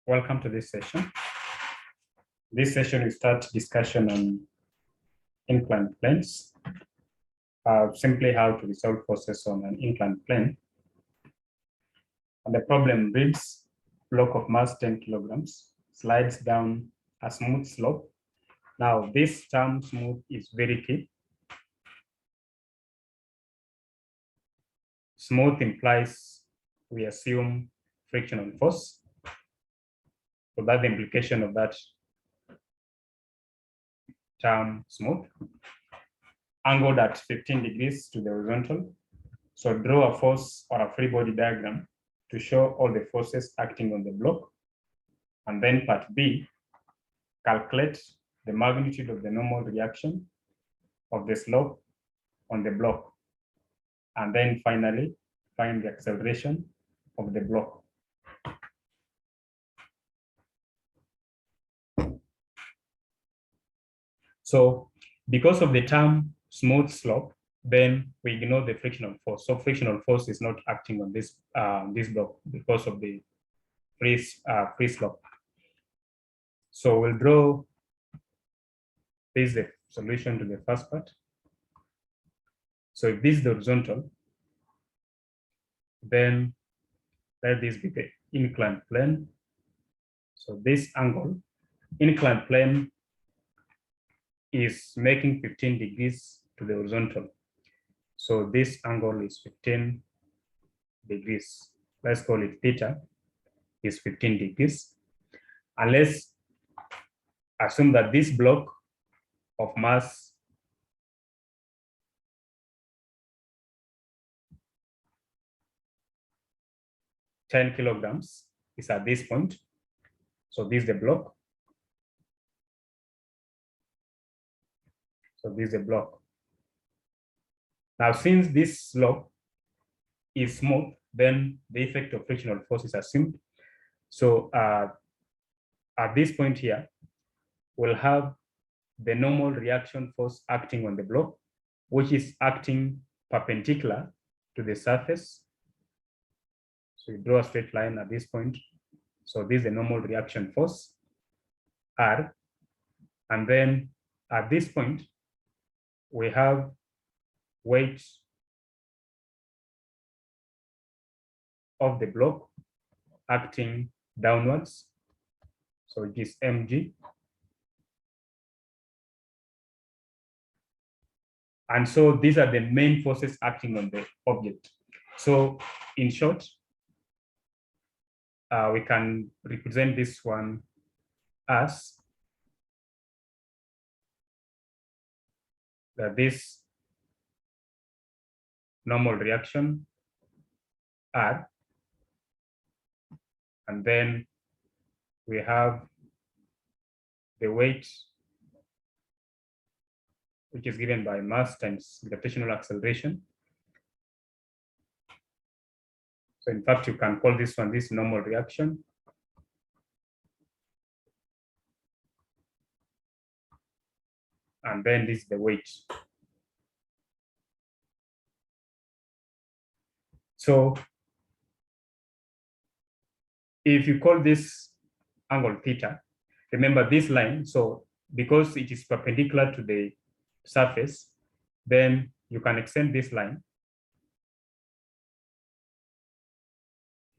Welcome to this session. This session will start discussion on inclined planes, simply how to resolve forces on an inclined plane. And the problem reads, block of mass 10 kilograms slides down a smooth slope. Now this term smooth is very key. Smooth implies we assume frictional force. So that's the implication of that term smooth. Angled at 15 degrees to the horizontal. So draw a force or a free body diagram to show all the forces acting on the block. And then part B, calculate the magnitude of the normal reaction of the slope on the block. And then finally, find the acceleration of the block. So because of the term smooth slope, then we ignore the frictional force. So frictional force is not acting on this block because of the free slope. So we'll draw this is the solution to the first part. So if this is the horizontal, then let this be the inclined plane. So this angle, inclined plane, is making 15 degrees to the horizontal. So this angle is 15 degrees. Let's call it theta, is 15 degrees. And let's assume that this block of mass (10 kilograms) is at this point. So this is the block. So this is the block. Now, since this slope is smooth, then the effect of frictional force is assumed. So at this point here, we'll have the normal reaction force acting on the block, which is acting perpendicular to the surface. So you draw a straight line at this point. So this is the normal reaction force, R. And then at this point, we have weight of the block acting downwards. So it is mg. And so these are the main forces acting on the object. So in short, we can represent this one as that this normal reaction R, and then we have the weight, which is given by mass times gravitational acceleration. So in fact, you can call this one this normal reaction. And then this is the weight. So if you call this angle theta, remember this line, so because it is perpendicular to the surface, then you can extend this line.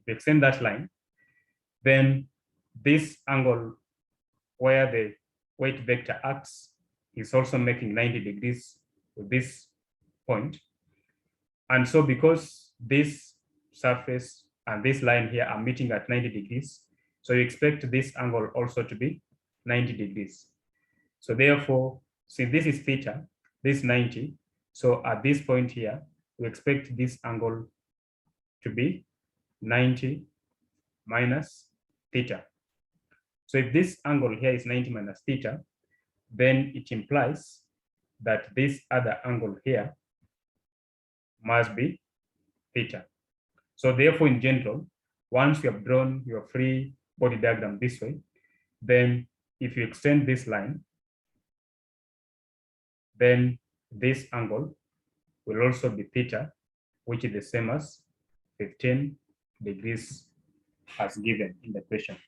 If you extend that line, then this angle where the weight vector acts is also making 90 degrees with this point. And so because this surface and this line here are meeting at 90 degrees, so you expect this angle also to be 90 degrees. So therefore, since this is theta, this 90, so at this point here, we expect this angle to be 90 minus theta. So if this angle here is 90 minus theta, then it implies that this other angle here must be theta. So therefore, in general, once you have drawn your free body diagram this way, then if you extend this line, then this angle will also be theta, which is the same as 15 degrees as given in the question.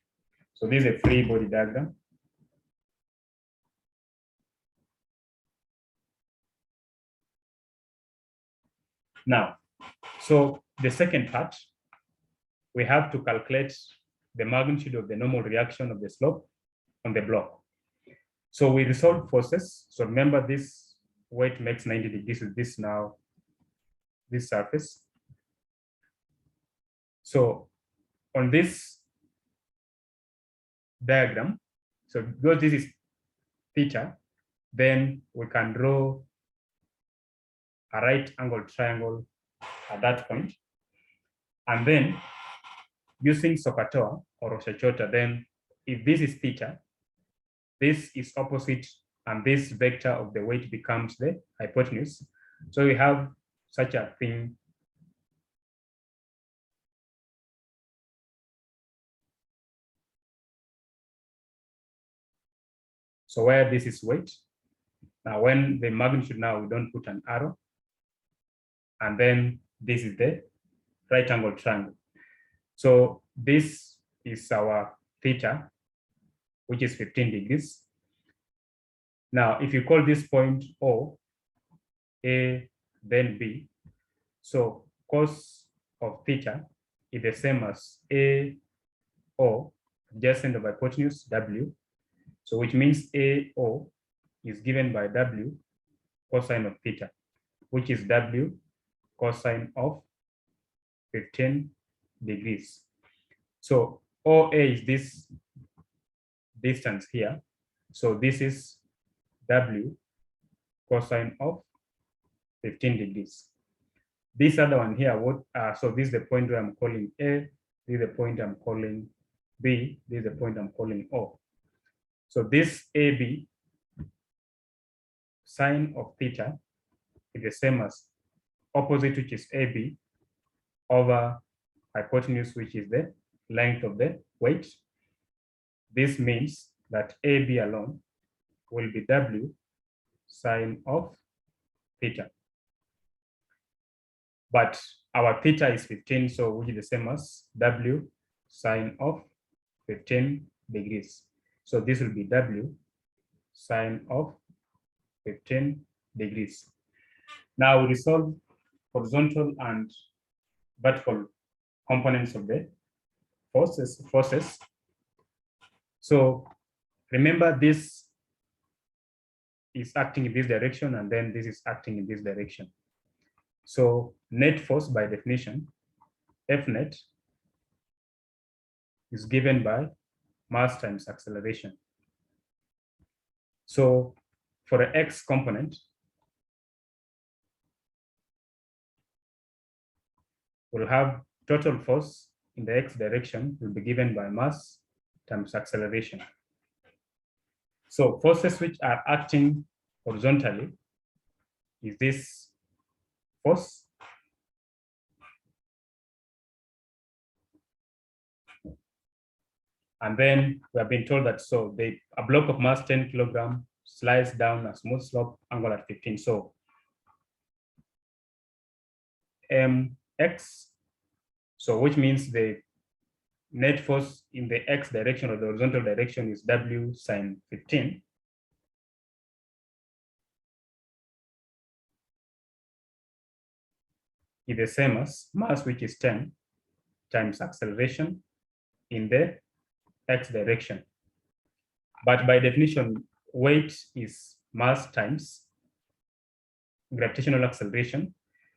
So this is a free body diagram. Now, so the second part, we have to calculate the magnitude of the normal reaction of the slope on the block. So we resolve forces. So remember, this weight makes 90 degrees with this now, this surface. So on this diagram, so because this is theta, then we can draw a right angled triangle at that point. And then using SOHCAHTOA or Roche-Chota, then if this is theta, this is opposite, and this vector of the weight becomes the hypotenuse. So we have such a thing. So where this is weight, now when the magnitude, now we don't put an arrow, and then this is the right angle triangle. So this is our theta, which is 15 degrees. Now, if you call this point O, A, then B, so cos of theta is the same as A, O, adjacent of hypotenuse, W. So which means AO is given by W cosine of theta, which is W cosine of 15 degrees. So OA is this distance here. So this is W cosine of 15 degrees. This other one here, so this is the point where I'm calling A, this is the point I'm calling B, this is the point I'm calling O. So this AB sine of theta is the same as opposite, which is AB, over hypotenuse, which is the length of the weight. This means that AB alone will be W sine of theta. But our theta is 15, so which is the same as W sine of 15 degrees. So this will be W sine of 15 degrees. Now we resolve horizontal and vertical components of the forces. So remember, this is acting in this direction, and then this is acting in this direction. So net force, by definition, F net, is given by mass times acceleration. So for the X component, we'll have total force in the X direction will be given by mass times acceleration. So forces which are acting horizontally is this force. And then we have been told that so a block of mass 10 kilogram slides down a smooth slope angle at 15. So mx, so which means the net force in the X direction or the horizontal direction is W sine 15. Is the same as mass, which is 10, times acceleration in the X direction. But by definition, weight is mass times gravitational acceleration.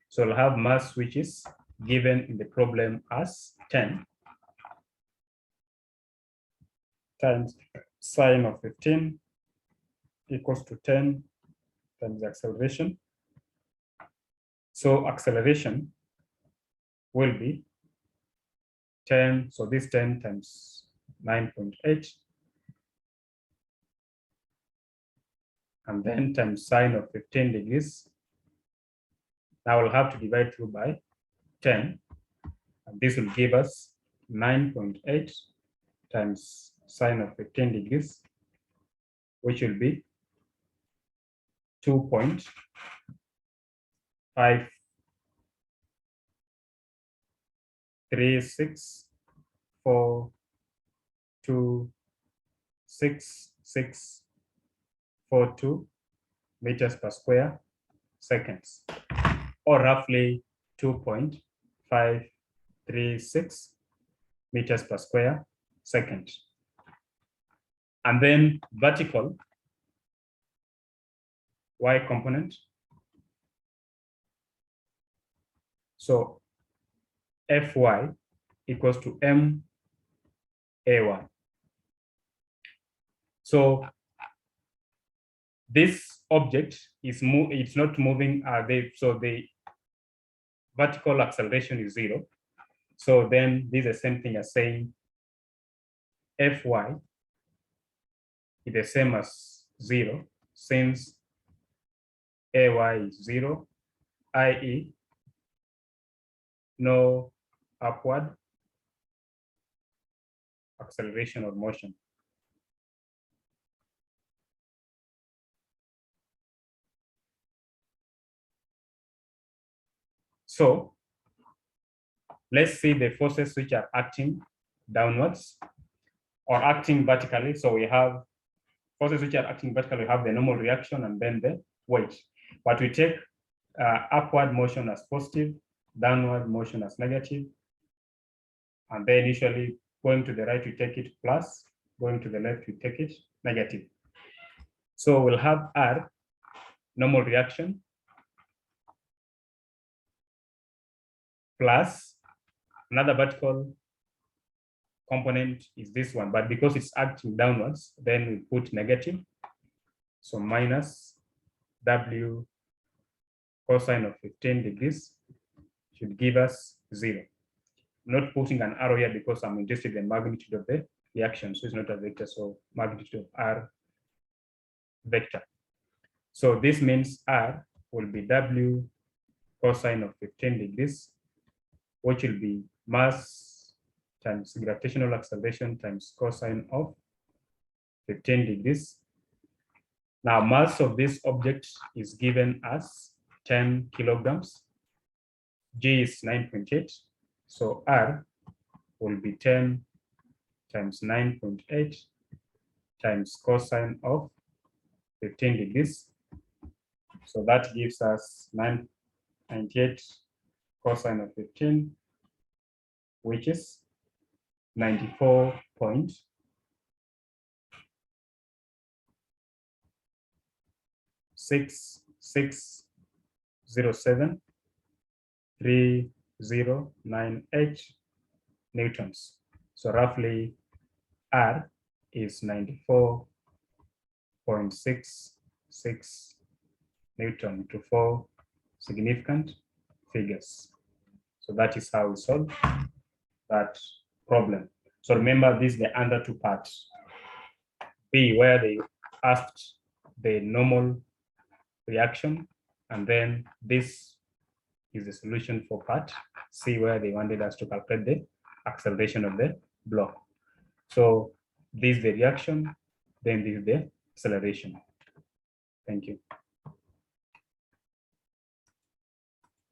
So we'll have mass, which is given in the problem as 10 times sine of 15 equals to 10 times acceleration. So acceleration will be 10, so this 10 times 9.8, and then times sine of 15 degrees. Now we'll have to divide through by 10, and this will give us 9.8 times sine of 15 degrees, which will be 2.53646 2.6642 meters per square seconds, or roughly 2.536 meters per square second. And then vertical y component. So Fy equals to MAy. So this object is it's not moving. So the vertical acceleration is 0. So then this is the same thing as saying Fy is the same as 0, since Ay is 0, i.e. no upward acceleration or motion. So let's see the forces which are acting downwards or acting vertically. So we have forces which are acting vertically, we have the normal reaction and then the weight. But we take upward motion as positive, downward motion as negative, and then usually going to the right, we take it plus, going to the left, we take it negative. So we'll have R, normal reaction, plus another vertical component is this one, but because it's acting downwards, then we put negative. So minus W cosine of 15 degrees should give us 0. I'm not putting an arrow here because I'm interested in the magnitude of the reaction, so it's not a vector, so magnitude of R vector. So this means R will be W cosine of 15 degrees, which will be mass times gravitational acceleration times cosine of 15 degrees. Now, mass of this object is given as 10 kilograms. G is 9.8. So R will be 10 times 9.8 times cosine of 15 degrees. So that gives us 9.8 cosine of 15, which is 94.66073098 newtons. So roughly R is 94.66 Newton to 4 significant figures. So that is how we solve that problem. So remember, this is the under two parts. B, where they asked the normal reaction, and then this is the solution for part C, where they wanted us to calculate the acceleration of the block. So this is the reaction, then this is the acceleration. Thank you.